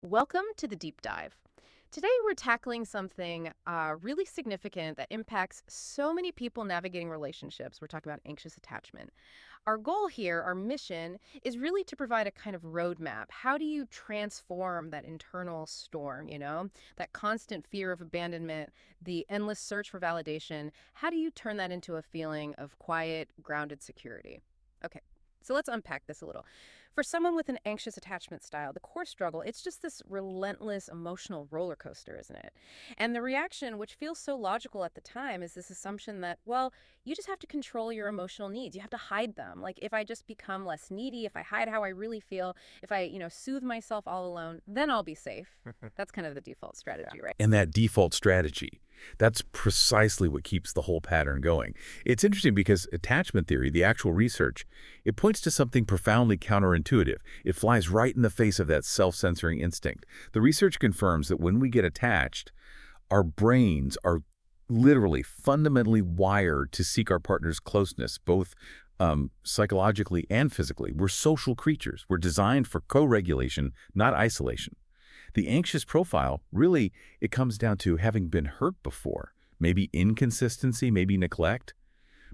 Welcome to the deep dive. Today, we're tackling something really significant that impacts so many people navigating relationships. We're talking about anxious attachment. Our goal here, our mission, is really to provide a kind of roadmap. How do you transform that internal storm, that constant fear of abandonment, the endless search for validation? How do you turn that into a feeling of quiet, grounded security? Okay, so let's unpack this a little. For someone with an anxious attachment style, the core struggle, it's just this relentless emotional roller coaster, isn't it? And the reaction, which feels so logical at the time, is this assumption that, well, you just have to control your emotional needs. You have to hide them. Like if I just become less needy, if I hide how I really feel, if I, soothe myself all alone, then I'll be safe. That's kind of the default strategy, right? And that default strategy, that's precisely what keeps the whole pattern going. It's interesting because attachment theory, the actual research, it points to something profoundly counterintuitive. It flies right in the face of that self-censoring instinct. The research confirms that when we get attached, our brains are literally fundamentally wired to seek our partner's closeness, both psychologically and physically. We're social creatures. We're designed for co-regulation, not isolation. The anxious profile, really, it comes down to having been hurt before, maybe inconsistency, maybe neglect,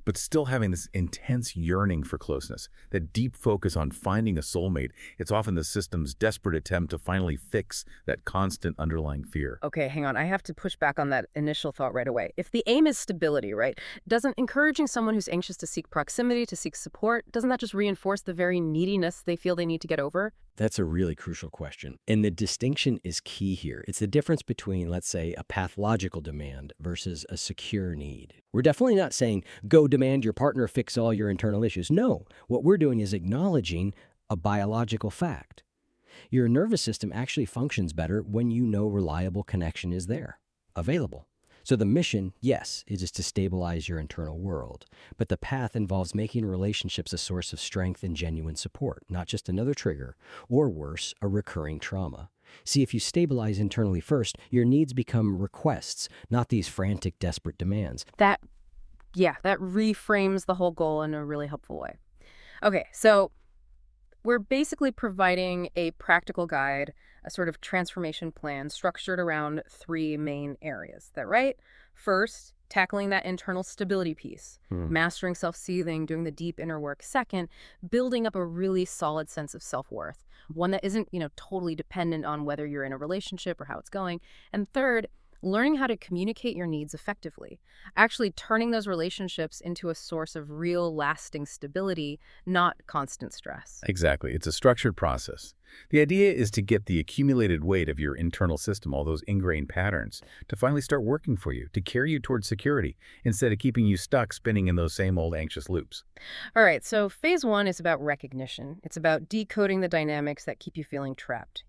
but still having this intense yearning for closeness, that deep focus on finding a soulmate. It's often the system's desperate attempt to finally fix that constant underlying fear. Okay, hang on. I have to push back on that initial thought right away. If the aim is stability, right, doesn't encouraging someone who's anxious to seek proximity, to seek support, doesn't that just reinforce the very neediness they feel they need to get over? That's a really crucial question. And the distinction is key here. It's the difference between, let's say, a pathological demand versus a secure need. We're definitely not saying, go demand your partner fix all your internal issues. No, what we're doing is acknowledging a biological fact. Your nervous system actually functions better when you know reliable connection is there, available. So the mission, yes, is to stabilize your internal world. But the path involves making relationships a source of strength and genuine support, not just another trigger, or worse, a recurring trauma. See, if you stabilize internally first, your needs become requests, not these frantic, desperate demands. That reframes the whole goal in a really helpful way. Okay, so we're basically providing a practical guide, a sort of transformation plan structured around three main areas. Is that right? First, tackling that internal stability piece, mastering self-soothing, doing the deep inner work. Second, building up a really solid sense of self-worth, one that isn't, totally dependent on whether you're in a relationship or how it's going. And third, learning how to communicate your needs effectively, actually turning those relationships into a source of real lasting stability, not constant stress. Exactly. It's a structured process. The idea is to get the accumulated weight of your internal system, all those ingrained patterns, to finally start working for you, to carry you towards security, instead of keeping you stuck spinning in those same old anxious loops. All right, so phase one is about recognition. It's about decoding the dynamics that keep you feeling trapped.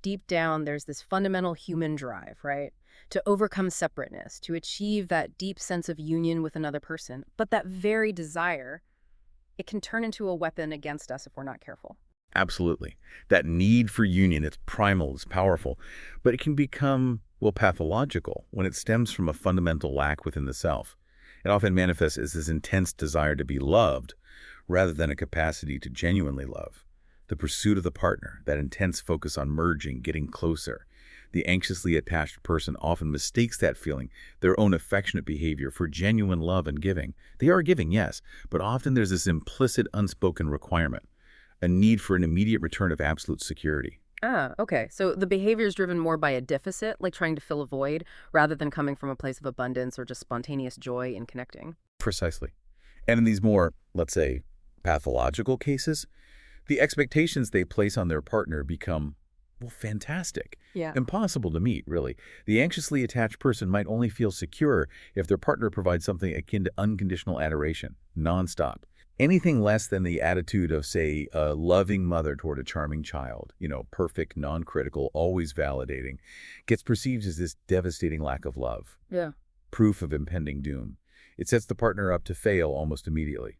Deep down, there's this fundamental human drive, right? To overcome separateness, to achieve that deep sense of union with another person. But that very desire, it can turn into a weapon against us if we're not careful. Absolutely. That need for union, it's primal, it's powerful, but it can become, well, pathological when it stems from a fundamental lack within the self. It often manifests as this intense desire to be loved rather than a capacity to genuinely love. The pursuit of the partner, that intense focus on merging, getting closer. The anxiously attached person often mistakes that feeling, their own affectionate behavior, for genuine love and giving. They are giving, yes, but often there's this implicit, unspoken requirement, a need for an immediate return of absolute security. Ah, okay. So the behavior is driven more by a deficit, like trying to fill a void, rather than coming from a place of abundance or just spontaneous joy in connecting. Precisely. And in these more, let's say, pathological cases, the expectations they place on their partner become, well, fantastic. Yeah. Impossible to meet, really. The anxiously attached person might only feel secure if their partner provides something akin to unconditional adoration, nonstop. Anything less than the attitude of, say, a loving mother toward a charming child, perfect, non-critical, always validating, gets perceived as this devastating lack of love, Yeah. proof of impending doom. It sets the partner up to fail almost immediately,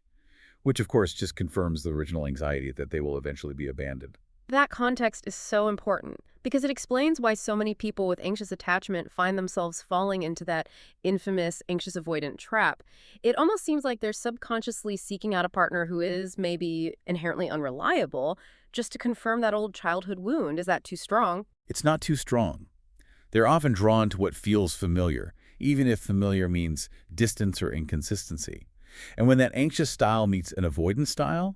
which of course just confirms the original anxiety that they will eventually be abandoned. That context is so important because it explains why so many people with anxious attachment find themselves falling into that infamous anxious avoidant trap. It almost seems like they're subconsciously seeking out a partner who is maybe inherently unreliable just to confirm that old childhood wound. Is that too strong? It's not too strong. They're often drawn to what feels familiar, even if familiar means distance or inconsistency. And when that anxious style meets an avoidance style,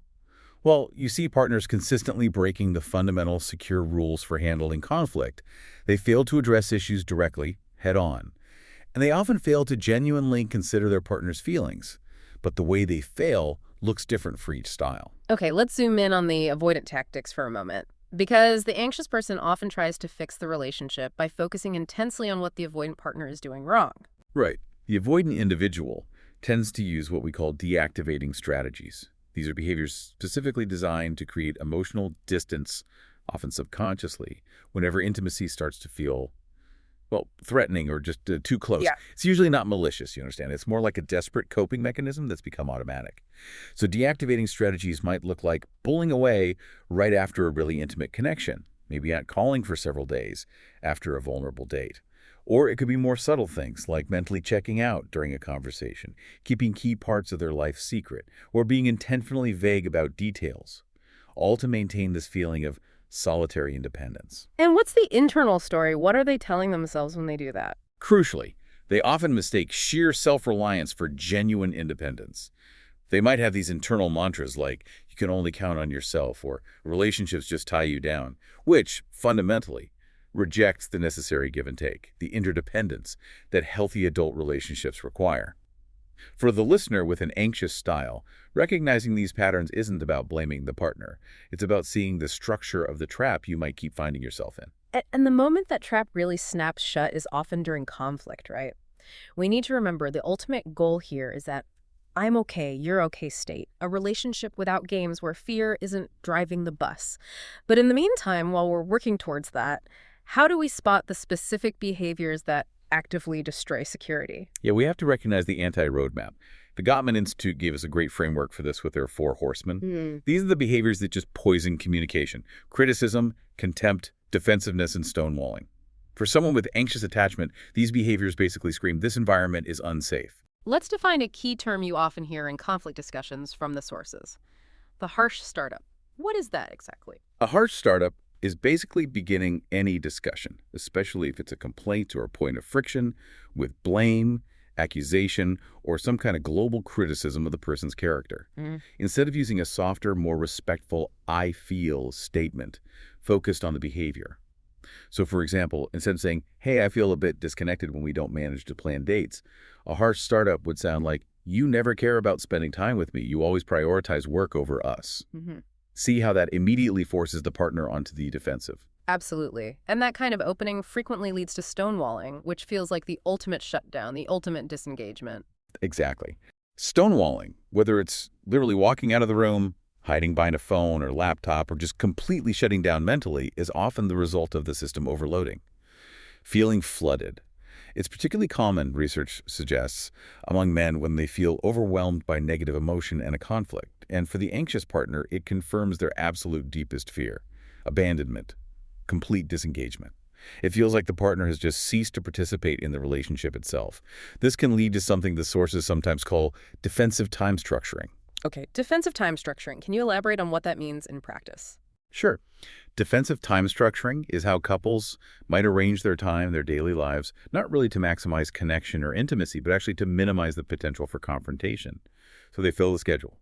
well, you see partners consistently breaking the fundamental secure rules for handling conflict. They fail to address issues directly, head-on. And they often fail to genuinely consider their partner's feelings. But the way they fail looks different for each style. Okay, let's zoom in on the avoidant tactics for a moment. Because the anxious person often tries to fix the relationship by focusing intensely on what the avoidant partner is doing wrong. Right. The avoidant individual tends to use what we call deactivating strategies. These are behaviors specifically designed to create emotional distance, often subconsciously, whenever intimacy starts to feel, well, threatening or just too close. Yeah. It's usually not malicious, you understand. It's more like a desperate coping mechanism that's become automatic. So deactivating strategies might look like pulling away right after a really intimate connection, maybe not calling for several days after a vulnerable date. Or it could be more subtle things like mentally checking out during a conversation, keeping key parts of their life secret, or being intentionally vague about details, all to maintain this feeling of solitary independence. And what's the internal story? What are they telling themselves when they do that? Crucially, they often mistake sheer self-reliance for genuine independence. They might have these internal mantras like, you can only count on yourself, or relationships just tie you down, which, fundamentally, rejects the necessary give and take, the interdependence that healthy adult relationships require. For the listener with an anxious style, recognizing these patterns isn't about blaming the partner. It's about seeing the structure of the trap you might keep finding yourself in. And the moment that trap really snaps shut is often during conflict, right? We need to remember the ultimate goal here is that I'm okay, you're okay state, a relationship without games where fear isn't driving the bus. But in the meantime, while we're working towards that, how do we spot the specific behaviors that actively destroy security? Yeah, we have to recognize the anti-roadmap. The Gottman Institute gave us a great framework for this with their 4 horsemen. These are the behaviors that just poison communication: criticism, contempt, defensiveness, and stonewalling. For someone with anxious attachment, these behaviors basically scream, this environment is unsafe. Let's define a key term you often hear in conflict discussions from the sources. The harsh startup. What is that exactly? A harsh startup is basically beginning any discussion, especially if it's a complaint or a point of friction, with blame, accusation, or some kind of global criticism of the person's character. Instead of using a softer, more respectful "I feel" statement focused on the behavior. So for example, instead of saying, hey, I feel a bit disconnected when we don't manage to plan dates, a harsh startup would sound like, you never care about spending time with me. You always prioritize work over us. See how that immediately forces the partner onto the defensive. Absolutely. And that kind of opening frequently leads to stonewalling, which feels like the ultimate shutdown, the ultimate disengagement. Exactly. Stonewalling, whether it's literally walking out of the room, hiding behind a phone or laptop, or just completely shutting down mentally, is often the result of the system overloading. Feeling flooded. It's particularly common, research suggests, among men when they feel overwhelmed by negative emotion and a conflict. And for the anxious partner, it confirms their absolute deepest fear: abandonment, complete disengagement. It feels like the partner has just ceased to participate in the relationship itself. This can lead to something the sources sometimes call defensive time structuring. Okay, defensive time structuring. Can you elaborate on what that means in practice? Sure. Defensive time structuring is how couples might arrange their time, their daily lives, not really to maximize connection or intimacy, but actually to minimize the potential for confrontation. So they fill the schedule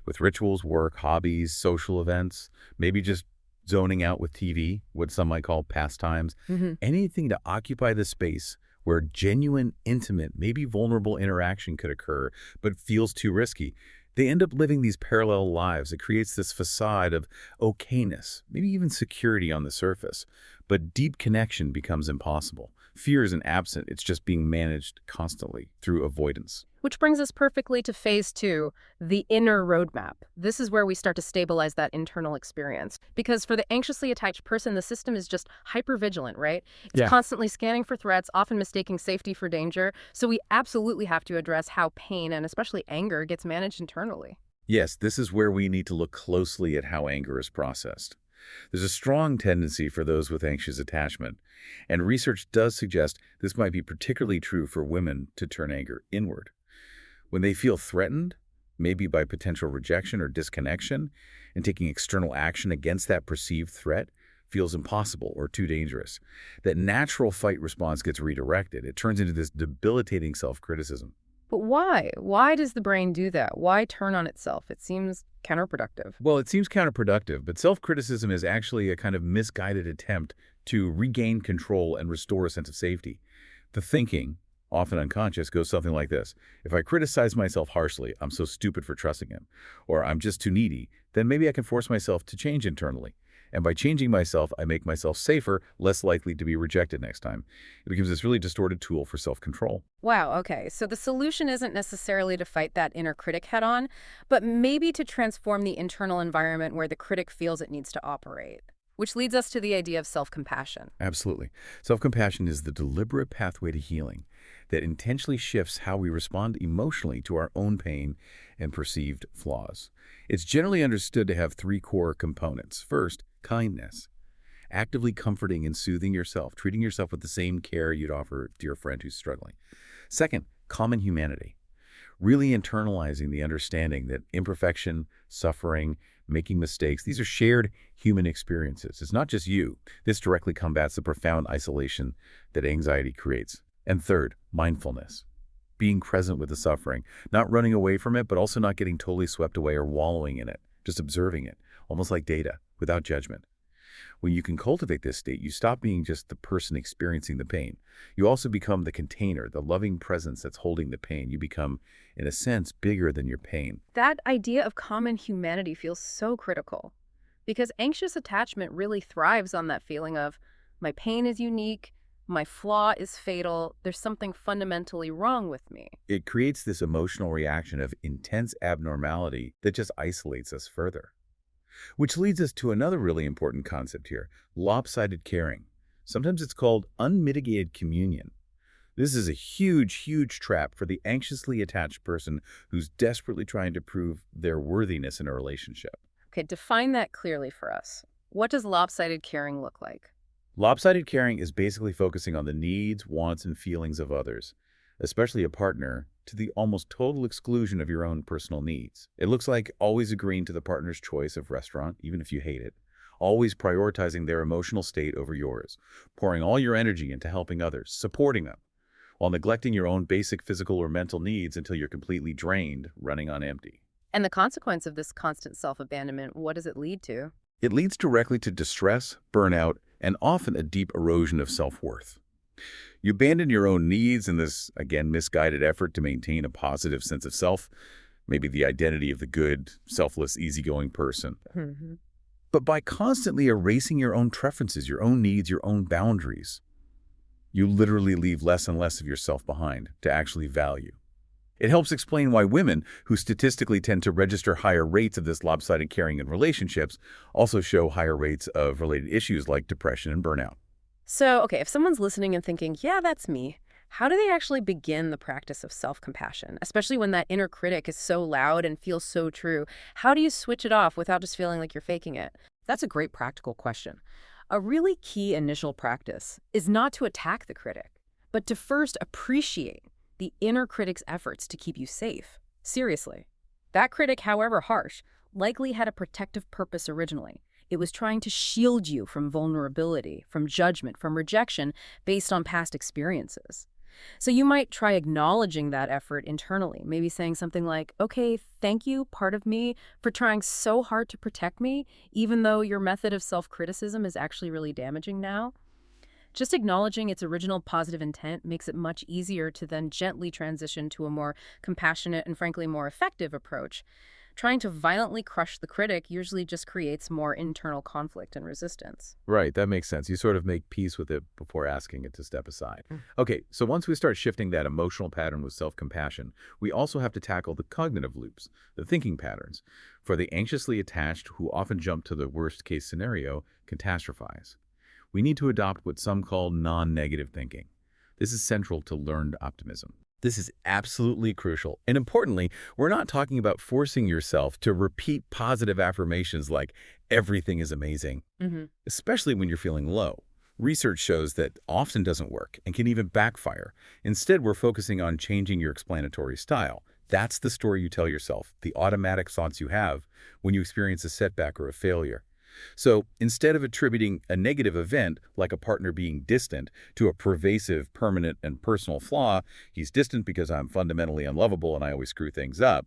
with rituals, work, hobbies, social events, maybe just zoning out with TV, what some might call pastimes, anything to occupy the space where genuine, intimate, maybe vulnerable interaction could occur, but feels too risky. They end up living these parallel lives. It creates this facade of okayness, maybe even security on the surface. But deep connection becomes impossible. Fear isn't absent. It's just being managed constantly through avoidance. Which brings us perfectly to phase 2, the inner roadmap. This is where we start to stabilize that internal experience. Because for the anxiously attached person, the system is just hypervigilant, right? It's constantly scanning for threats, often mistaking safety for danger. So we absolutely have to address how pain and especially anger gets managed internally. Yes, this is where we need to look closely at how anger is processed. There's a strong tendency for those with anxious attachment, and research does suggest this might be particularly true for women, to turn anger inward. When they feel threatened, maybe by potential rejection or disconnection, and taking external action against that perceived threat feels impossible or too dangerous. That natural fight response gets redirected. It turns into this debilitating self-criticism. But why? Why does the brain do that? Why turn on itself? It seems counterproductive. Well, it seems counterproductive, but self-criticism is actually a kind of misguided attempt to regain control and restore a sense of safety. The thinking, often unconscious, goes something like this. If I criticize myself harshly, I'm so stupid for trusting him, or I'm just too needy, then maybe I can force myself to change internally. And by changing myself, I make myself safer, less likely to be rejected next time. It becomes this really distorted tool for self-control. Wow, okay. So the solution isn't necessarily to fight that inner critic head on, but maybe to transform the internal environment where the critic feels it needs to operate. Which leads us to the idea of self-compassion. Absolutely. Self-compassion is the deliberate pathway to healing that intentionally shifts how we respond emotionally to our own pain and perceived flaws. It's generally understood to have three core components. First, kindness. Actively comforting and soothing yourself, treating yourself with the same care you'd offer to your friend who's struggling. Second, common humanity. Really internalizing the understanding that imperfection, suffering, making mistakes, these are shared human experiences. It's not just you. This directly combats the profound isolation that anxiety creates. And third, mindfulness. Being present with the suffering, not running away from it, but also not getting totally swept away or wallowing in it, just observing it, almost like data, without judgment. When you can cultivate this state, you stop being just the person experiencing the pain. You also become the container, the loving presence that's holding the pain. You become, in a sense, bigger than your pain. That idea of common humanity feels so critical because anxious attachment really thrives on that feeling of my pain is unique, my flaw is fatal, there's something fundamentally wrong with me. It creates this emotional reaction of intense abnormality that just isolates us further. Which leads us to another really important concept here, lopsided caring. Sometimes it's called unmitigated communion. This is a huge, huge trap for the anxiously attached person who's desperately trying to prove their worthiness in a relationship. Okay, define that clearly for us. What does lopsided caring look like? Lopsided caring is basically focusing on the needs, wants, and feelings of others, especially a partner, to the almost total exclusion of your own personal needs. It looks like always agreeing to the partner's choice of restaurant, even if you hate it, always prioritizing their emotional state over yours, pouring all your energy into helping others, supporting them, while neglecting your own basic physical or mental needs until you're completely drained, running on empty. And the consequence of this constant self-abandonment, what does it lead to? It leads directly to distress, burnout, and often a deep erosion of self-worth. You abandon your own needs in this, again, misguided effort to maintain a positive sense of self, maybe the identity of the good, selfless, easygoing person. Mhm. But by constantly erasing your own preferences, your own needs, your own boundaries, you literally leave less and less of yourself behind to actually value. It helps explain why women, who statistically tend to register higher rates of this lopsided caring in relationships, also show higher rates of related issues like depression and burnout. So, okay, if someone's listening and thinking, yeah, that's me, how do they actually begin the practice of self-compassion, especially when that inner critic is so loud and feels so true? How do you switch it off without just feeling like you're faking it? That's a great practical question. A really key initial practice is not to attack the critic, but to first appreciate the inner critic's efforts to keep you safe. Seriously. That critic, however harsh, likely had a protective purpose originally. It was trying to shield you from vulnerability, from judgment, from rejection based on past experiences. So you might try acknowledging that effort internally, maybe saying something like, okay, thank you, part of me, for trying so hard to protect me, even though your method of self-criticism is actually really damaging now. Just acknowledging its original positive intent makes it much easier to then gently transition to a more compassionate and frankly more effective approach. Trying to violently crush the critic usually just creates more internal conflict and resistance. Right, that makes sense. You sort of make peace with it before asking it to step aside. Okay, so once we start shifting that emotional pattern with self-compassion, we also have to tackle the cognitive loops, the thinking patterns. For the anxiously attached who often jump to the worst-case scenario, catastrophize. We need to adopt what some call non-negative thinking. This is central to learned optimism. This is absolutely crucial. And importantly, we're not talking about forcing yourself to repeat positive affirmations like everything is amazing, especially when you're feeling low. Research shows that often doesn't work and can even backfire. Instead, we're focusing on changing your explanatory style. That's the story you tell yourself, the automatic thoughts you have when you experience a setback or a failure. So instead of attributing a negative event, like a partner being distant, to a pervasive, permanent, and personal flaw, he's distant because I'm fundamentally unlovable and I always screw things up,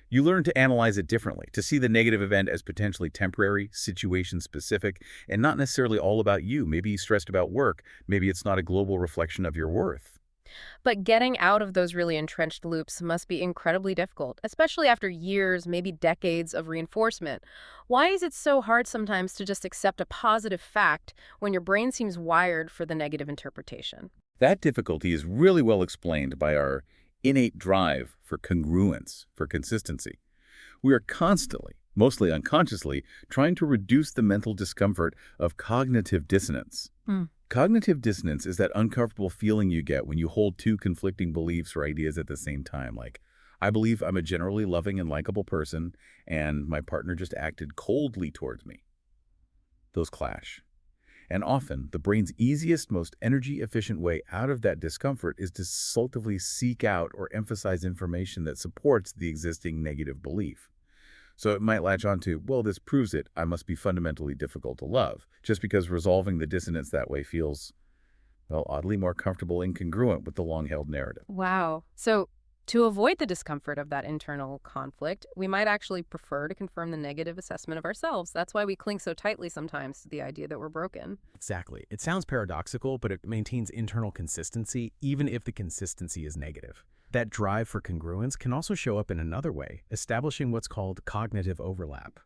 you learn to analyze it differently, to see the negative event as potentially temporary, situation-specific, and not necessarily all about you. Maybe he's stressed about work. Maybe it's not a global reflection of your worth. But getting out of those really entrenched loops must be incredibly difficult, especially after years, maybe decades of reinforcement. Why is it so hard sometimes to just accept a positive fact when your brain seems wired for the negative interpretation? That difficulty is really well explained by our innate drive for congruence, for consistency. We are constantly, mostly unconsciously, trying to reduce the mental discomfort of cognitive dissonance. Hmm. Cognitive dissonance is that uncomfortable feeling you get when you hold two conflicting beliefs or ideas at the same time, like, I believe I'm a generally loving and likable person, and my partner just acted coldly towards me. Those clash. And often, the brain's easiest, most energy-efficient way out of that discomfort is to selectively seek out or emphasize information that supports the existing negative belief. So it might latch onto, well, this proves it, I must be fundamentally difficult to love, just because resolving the dissonance that way feels, well, oddly more comfortable and congruent with the long-held narrative. Wow. So, to avoid the discomfort of that internal conflict, we might actually prefer to confirm the negative assessment of ourselves. That's why we cling so tightly sometimes to the idea that we're broken. Exactly. It sounds paradoxical, but it maintains internal consistency even if the consistency is negative. That drive for congruence can also show up in another way, establishing what's called cognitive overlap.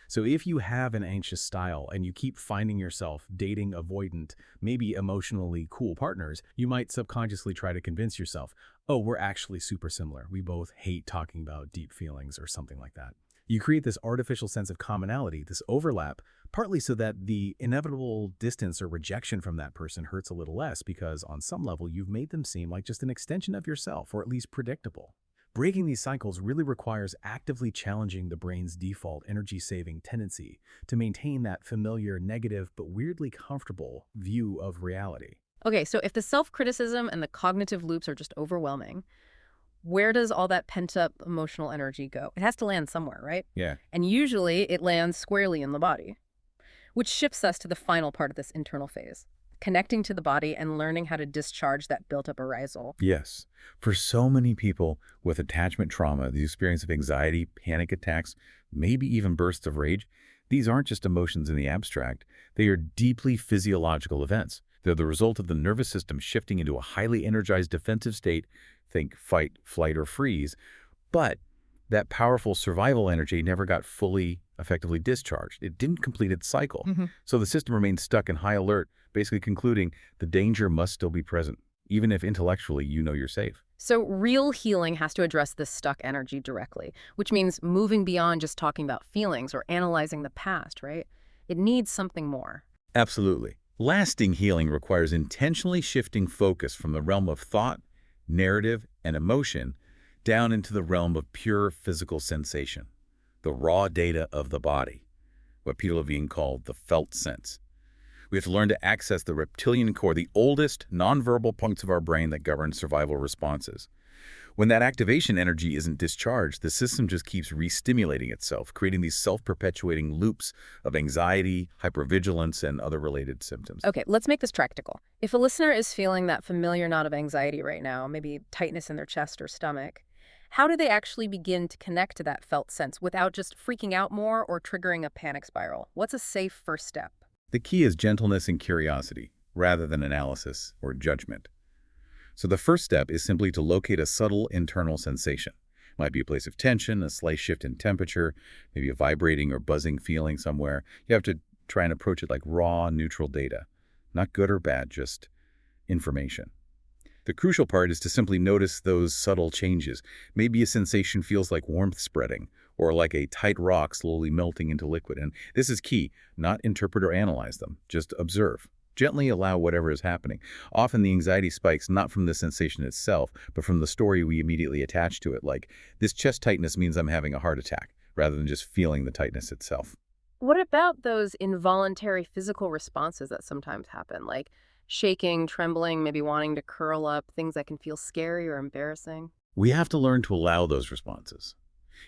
So if you have an anxious style and you keep finding yourself dating avoidant, maybe emotionally cool partners, you might subconsciously try to convince yourself, oh, we're actually super similar. We both hate talking about deep feelings or something like that. You create this artificial sense of commonality, this overlap, partly so that the inevitable distance or rejection from that person hurts a little less because on some level you've made them seem like just an extension of yourself, or at least predictable. Breaking these cycles really requires actively challenging the brain's default energy-saving tendency to maintain that familiar, negative, but weirdly comfortable view of reality. Okay, so if the self-criticism and the cognitive loops are just overwhelming, where does all that pent-up emotional energy go? It has to land somewhere, right? Yeah. And usually it lands squarely in the body, which shifts us to the final part of this internal phase, connecting to the body and learning how to discharge that built-up arousal. Yes. For so many people with attachment trauma, the experience of anxiety, panic attacks, maybe even bursts of rage, these aren't just emotions in the abstract. They are deeply physiological events. They're the result of the nervous system shifting into a highly energized defensive state, think fight, flight, or freeze. But that powerful survival energy never got fully, effectively discharged. It didn't complete its cycle. So the system remains stuck in high alert, basically concluding the danger must still be present, even if intellectually you know you're safe. So real healing has to address this stuck energy directly, which means moving beyond just talking about feelings or analyzing the past, right? It needs something more. Absolutely. Lasting healing requires intentionally shifting focus from the realm of thought, narrative, and emotion down into the realm of pure physical sensation, the raw data of the body, what Peter Levine called the felt sense. We have to learn to access the reptilian core, the oldest nonverbal points of our brain that govern survival responses. When that activation energy isn't discharged, the system just keeps re-stimulating itself, creating these self-perpetuating loops of anxiety, hypervigilance, and other related symptoms. Okay, let's make this practical. If a listener is feeling that familiar knot of anxiety right now, maybe tightness in their chest or stomach, how do they actually begin to connect to that felt sense without just freaking out more or triggering a panic spiral? What's a safe first step? The key is gentleness and curiosity, rather than analysis or judgment. So the first step is simply to locate a subtle internal sensation. It might be a place of tension, a slight shift in temperature, maybe a vibrating or buzzing feeling somewhere. You have to try and approach it like raw, neutral data. Not good or bad, just information. The crucial part is to simply notice those subtle changes. Maybe a sensation feels like warmth spreading, or like a tight rock slowly melting into liquid. And this is key, not interpret or analyze them, just observe. Gently allow whatever is happening. Often the anxiety spikes not from the sensation itself, but from the story we immediately attach to it, like, this chest tightness means I'm having a heart attack, rather than just feeling the tightness itself. What about those involuntary physical responses that sometimes happen, like shaking, trembling, maybe wanting to curl up, things that can feel scary or embarrassing? We have to learn to allow those responses.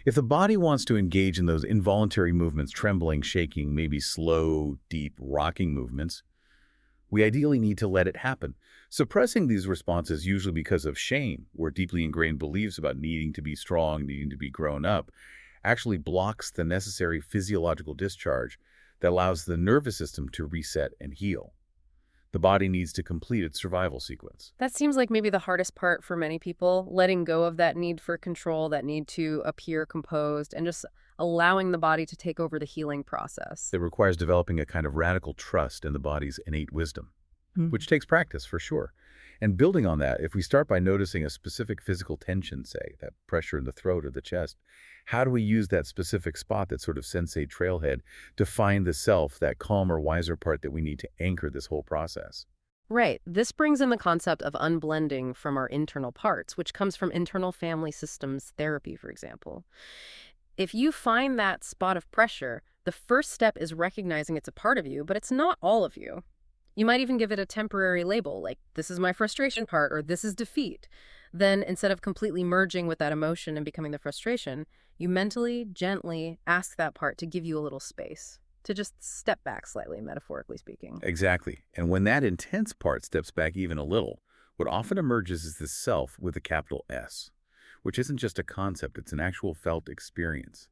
If the body wants to engage in those involuntary movements, trembling, shaking, maybe slow, deep, rocking movements, we ideally need to let it happen. Suppressing these responses, usually because of shame or deeply ingrained beliefs about needing to be strong, needing to be grown up, actually blocks the necessary physiological discharge that allows the nervous system to reset and heal. The body needs to complete its survival sequence. That seems like maybe the hardest part for many people, letting go of that need for control, that need to appear composed, and just allowing the body to take over the healing process. It requires developing a kind of radical trust in the body's innate wisdom, which takes practice for sure. And building on that, if we start by noticing a specific physical tension, say, that pressure in the throat or the chest, how do we use that specific spot, that sort of sensate trailhead, to find the self, that calmer, wiser part that we need to anchor this whole process? Right. This brings in the concept of unblending from our internal parts, which comes from internal family systems therapy, for example. If you find that spot of pressure, the first step is recognizing it's a part of you, but it's not all of you. You might even give it a temporary label, like, this is my frustration part, or this is defeat. Then, instead of completely merging with that emotion and becoming the frustration, you mentally, gently ask that part to give you a little space, to just step back slightly, metaphorically speaking. Exactly. And when that intense part steps back even a little, what often emerges is the self with a capital S, which isn't just a concept, it's an actual felt experience.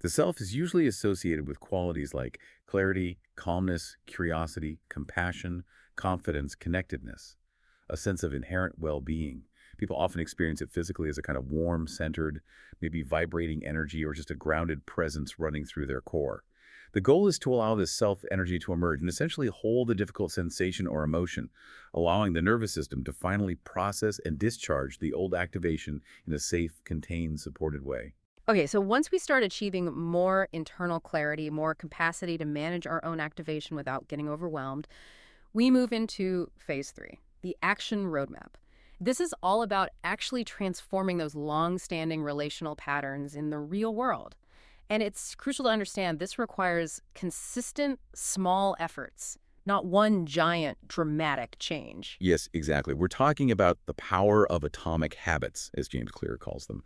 The self is usually associated with qualities like clarity, calmness, curiosity, compassion, confidence, connectedness, a sense of inherent well-being. People often experience it physically as a kind of warm, centered, maybe vibrating energy or just a grounded presence running through their core. The goal is to allow this self-energy to emerge and essentially hold the difficult sensation or emotion, allowing the nervous system to finally process and discharge the old activation in a safe, contained, supported way. Okay, so once we start achieving more internal clarity, more capacity to manage our own activation without getting overwhelmed, we move into phase 3, the action roadmap. This is all about actually transforming those long-standing relational patterns in the real world. And it's crucial to understand this requires consistent, small efforts, not one giant, dramatic change. Yes, exactly. We're talking about the power of atomic habits, as James Clear calls them.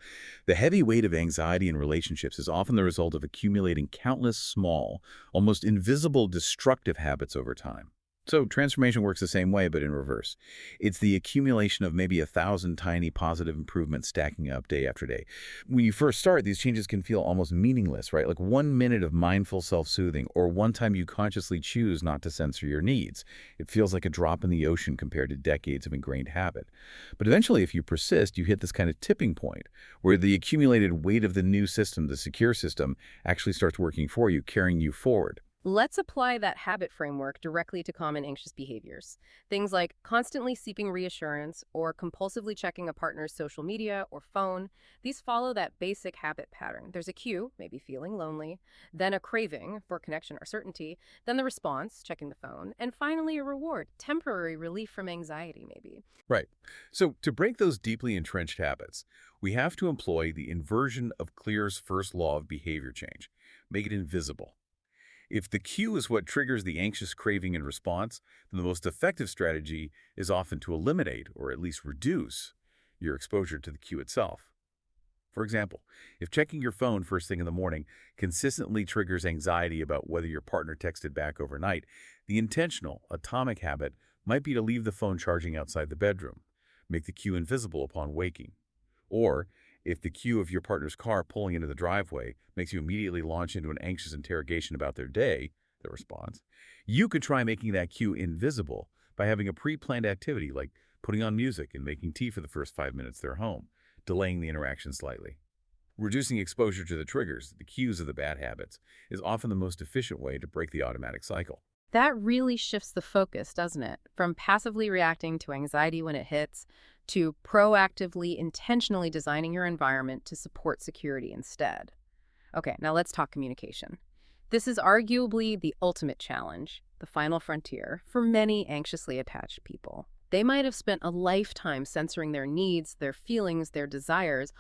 The heavy weight of anxiety in relationships is often the result of accumulating countless small, almost invisible destructive habits over time. So transformation works the same way, but in reverse. It's the accumulation of maybe 1,000 tiny positive improvements stacking up day after day. When you first start, these changes can feel almost meaningless, right? Like 1 minute of mindful self-soothing or one time you consciously choose not to censor your needs. It feels like a drop in the ocean compared to decades of ingrained habit. But eventually, if you persist, you hit this kind of tipping point where the accumulated weight of the new system, the secure system, actually starts working for you, carrying you forward. Let's apply that habit framework directly to common anxious behaviors. Things like constantly seeking reassurance or compulsively checking a partner's social media or phone. These follow that basic habit pattern. There's a cue, maybe feeling lonely, then a craving for connection or certainty, then the response, checking the phone, and finally a reward, temporary relief from anxiety maybe. Right. So to break those deeply entrenched habits, we have to employ the inversion of Clear's first law of behavior change. Make it invisible. If the cue is what triggers the anxious craving and response, then the most effective strategy is often to eliminate, or at least reduce, your exposure to the cue itself. For example, if checking your phone first thing in the morning consistently triggers anxiety about whether your partner texted back overnight, the intentional, atomic habit might be to leave the phone charging outside the bedroom, make the cue invisible upon waking. Or, if the cue of your partner's car pulling into the driveway makes you immediately launch into an anxious interrogation about their day, the response, you could try making that cue invisible by having a pre-planned activity like putting on music and making tea for the first 5 minutes they're home, delaying the interaction slightly. Reducing exposure to the triggers, the cues of the bad habits, is often the most efficient way to break the automatic cycle. That really shifts the focus, doesn't it? From passively reacting to anxiety when it hits, to proactively, intentionally designing your environment to support security instead. Okay, now let's talk communication. This is arguably the ultimate challenge, the final frontier, for many anxiously attached people. They might have spent a lifetime censoring their needs, their feelings, their desires,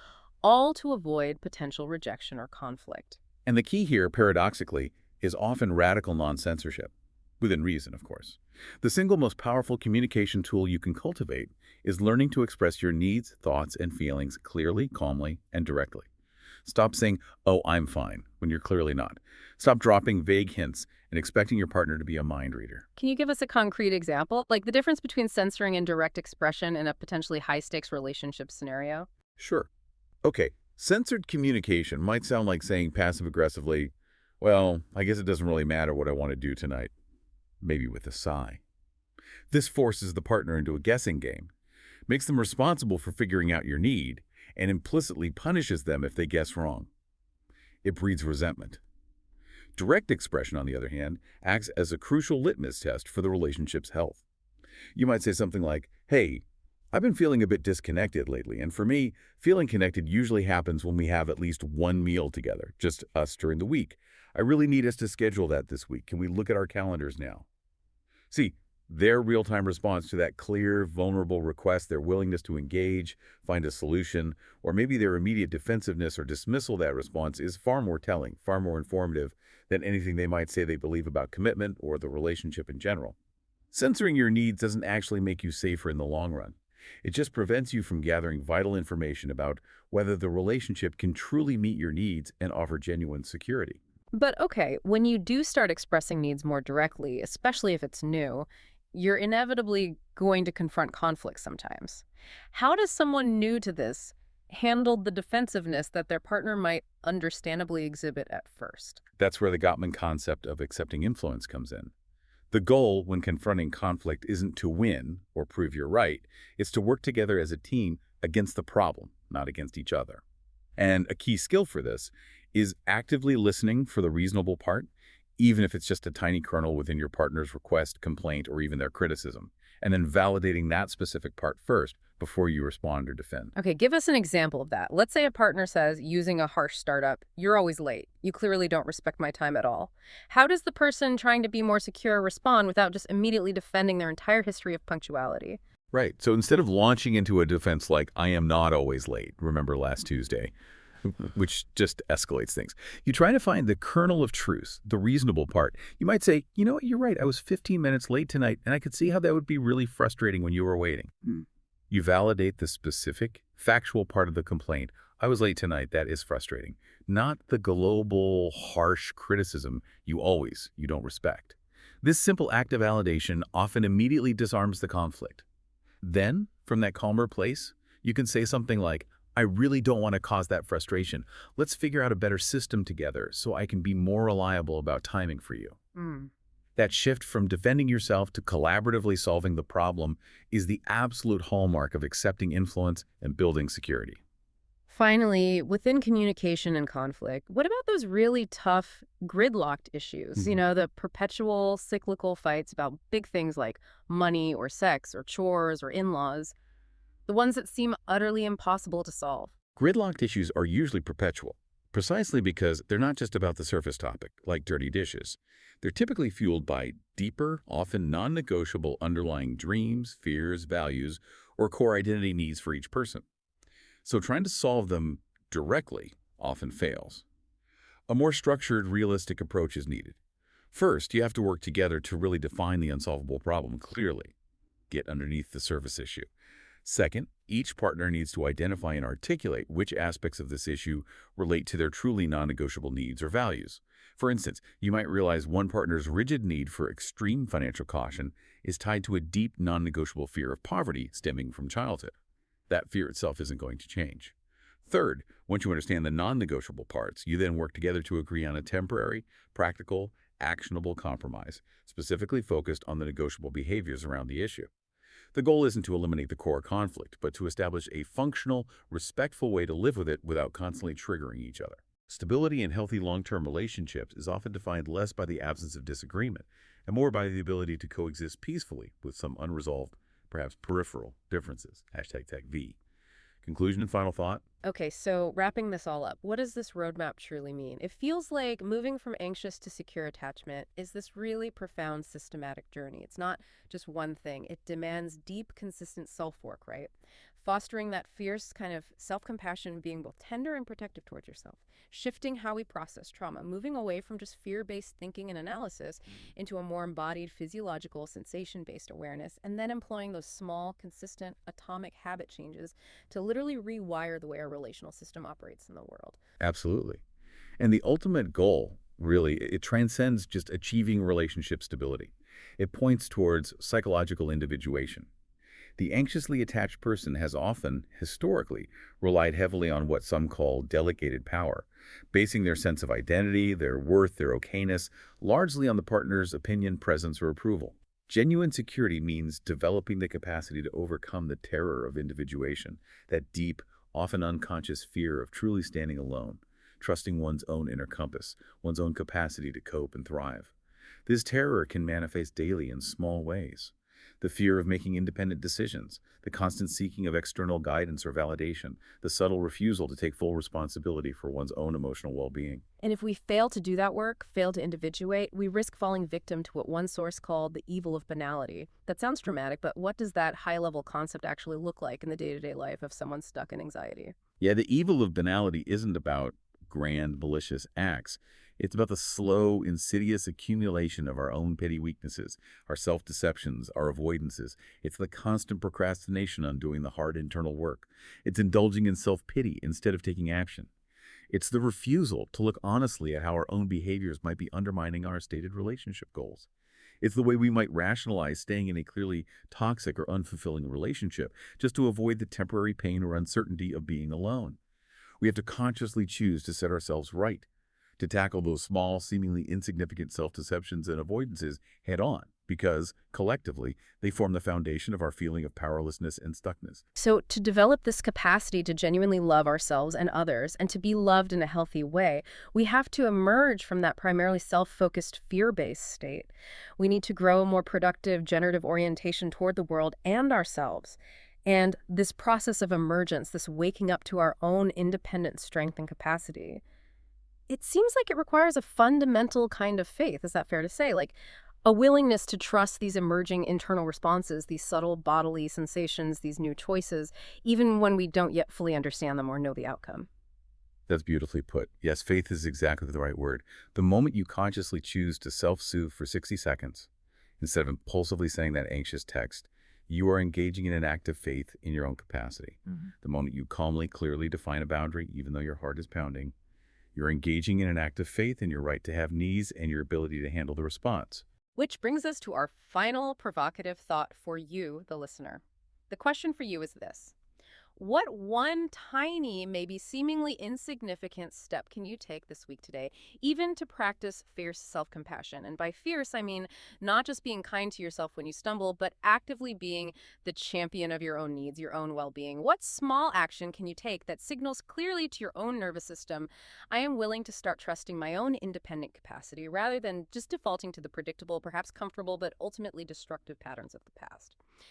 all to avoid potential rejection or conflict. And the key here, paradoxically, is often radical non-censorship. Within reason, of course. The single most powerful communication tool you can cultivate is learning to express your needs, thoughts, and feelings clearly, calmly, and directly. Stop saying, oh, I'm fine, when you're clearly not. Stop dropping vague hints and expecting your partner to be a mind reader. Can you give us a concrete example? Like the difference between censoring and direct expression in a potentially high-stakes relationship scenario? Sure. Okay, censored communication might sound like saying passive-aggressively, well, I guess it doesn't really matter what I want to do tonight, maybe with a sigh. This forces the partner into a guessing game, makes them responsible for figuring out your need, and implicitly punishes them if they guess wrong. It breeds resentment. Direct expression, on the other hand, acts as a crucial litmus test for the relationship's health. You might say something like, hey, I've been feeling a bit disconnected lately, and for me, feeling connected usually happens when we have at least one meal together, just us during the week. I really need us to schedule that this week. Can we look at our calendars now? See, their real-time response to that clear, vulnerable request, their willingness to engage, find a solution, or maybe their immediate defensiveness or dismissal of that response is far more telling, far more informative than anything they might say they believe about commitment or the relationship in general. Censoring your needs doesn't actually make you safer in the long run. It just prevents you from gathering vital information about whether the relationship can truly meet your needs and offer genuine security. But okay, when you do start expressing needs more directly, especially if it's new, you're inevitably going to confront conflict sometimes. How does someone new to this handle the defensiveness that their partner might understandably exhibit at first? That's where the Gottman concept of accepting influence comes in. The goal when confronting conflict isn't to win or prove you're right. It's to work together as a team against the problem, not against each other. And a key skill for this is actively listening for the reasonable part, even if it's just a tiny kernel within your partner's request, complaint, or even their criticism, and then validating that specific part first before you respond or defend. Okay, give us an example of that. Let's say a partner says, using a harsh startup, you're always late. You clearly don't respect my time at all. How does the person trying to be more secure respond without just immediately defending their entire history of punctuality? Right. So instead of launching into a defense like, I am not always late, remember last Tuesday, which just escalates things. You try to find the kernel of truth, the reasonable part. You might say, you know what, you're right. I was 15 minutes late tonight, and I could see how that would be really frustrating when you were waiting. You validate the specific, factual part of the complaint. I was late tonight. That is frustrating. Not the global, harsh criticism you don't respect. This simple act of validation often immediately disarms the conflict. Then, from that calmer place, you can say something like, I really don't want to cause that frustration. Let's figure out a better system together so I can be more reliable about timing for you. That shift from defending yourself to collaboratively solving the problem is the absolute hallmark of accepting influence and building security. Finally, within communication and conflict, what about those really tough gridlocked issues? The perpetual cyclical fights about big things like money or sex or chores or in-laws, the ones that seem utterly impossible to solve. Gridlocked issues are usually perpetual, precisely because they're not just about the surface topic, like dirty dishes. They're typically fueled by deeper, often non-negotiable underlying dreams, fears, values, or core identity needs for each person. So trying to solve them directly often fails. A more structured, realistic approach is needed. First, you have to work together to really define the unsolvable problem clearly. Get underneath the surface issue. Second, each partner needs to identify and articulate which aspects of this issue relate to their truly non-negotiable needs or values. For instance, you might realize one partner's rigid need for extreme financial caution is tied to a deep non-negotiable fear of poverty stemming from childhood. That fear itself isn't going to change. Third, once you understand the non-negotiable parts, you then work together to agree on a temporary, practical, actionable compromise, specifically focused on the negotiable behaviors around the issue. The goal isn't to eliminate the core conflict, but to establish a functional, respectful way to live with it without constantly triggering each other. Stability in healthy long-term relationships is often defined less by the absence of disagreement and more by the ability to coexist peacefully with some unresolved, perhaps peripheral, differences. #TechV. Conclusion and final thought? Okay, so wrapping this all up, what does this roadmap truly mean? It feels like moving from anxious to secure attachment is this really profound systematic journey. It's not just one thing. It demands deep, consistent self-work, right? fostering that fierce kind of self-compassion, being both tender and protective towards yourself, shifting how we process trauma, moving away from just fear-based thinking and analysis into a more embodied physiological sensation-based awareness, and then employing those small, consistent, atomic habit changes to literally rewire the way our relational system operates in the world. Absolutely. And the ultimate goal, really, it transcends just achieving relationship stability. It points towards psychological individuation. The anxiously attached person has often, historically, relied heavily on what some call delegated power, basing their sense of identity, their worth, their okayness, largely on the partner's opinion, presence, or approval. Genuine security means developing the capacity to overcome the terror of individuation, that deep, often unconscious fear of truly standing alone, trusting one's own inner compass, one's own capacity to cope and thrive. This terror can manifest daily in small ways. The fear of making independent decisions, the constant seeking of external guidance or validation, the subtle refusal to take full responsibility for one's own emotional well-being. And if we fail to do that work, fail to individuate, we risk falling victim to what one source called the evil of banality. That sounds dramatic, but what does that high-level concept actually look like in the day-to-day life of someone stuck in anxiety? Yeah, the evil of banality isn't about grand, malicious acts. It's about the slow, insidious accumulation of our own petty weaknesses, our self-deceptions, our avoidances. It's the constant procrastination on doing the hard internal work. It's indulging in self-pity instead of taking action. It's the refusal to look honestly at how our own behaviors might be undermining our stated relationship goals. It's the way we might rationalize staying in a clearly toxic or unfulfilling relationship just to avoid the temporary pain or uncertainty of being alone. We have to consciously choose to set ourselves right, to tackle those small, seemingly insignificant self-deceptions and avoidances head-on, because, collectively, they form the foundation of our feeling of powerlessness and stuckness. So, to develop this capacity to genuinely love ourselves and others and to be loved in a healthy way, we have to emerge from that primarily self-focused, fear-based state. We need to grow a more productive, generative orientation toward the world and ourselves. And this process of emergence, this waking up to our own independent strength and capacity, it seems like it requires a fundamental kind of faith. Is that fair to say? Like a willingness to trust these emerging internal responses, these subtle bodily sensations, these new choices, even when we don't yet fully understand them or know the outcome. That's beautifully put. Yes, faith is exactly the right word. The moment you consciously choose to self-soothe for 60 seconds, instead of impulsively saying that anxious text, you are engaging in an act of faith in your own capacity. The moment you calmly, clearly define a boundary, even though your heart is pounding, you're engaging in an act of faith in your right to have needs and your ability to handle the response. Which brings us to our final provocative thought for you, the listener. The question for you is this. What one tiny, maybe seemingly insignificant step can you take this week today, even to practice fierce self-compassion? And by fierce, I mean not just being kind to yourself when you stumble, but actively being the champion of your own needs, your own well-being. What small action can you take that signals clearly to your own nervous system, I am willing to start trusting my own independent capacity rather than just defaulting to the predictable, perhaps comfortable, but ultimately destructive patterns of the past?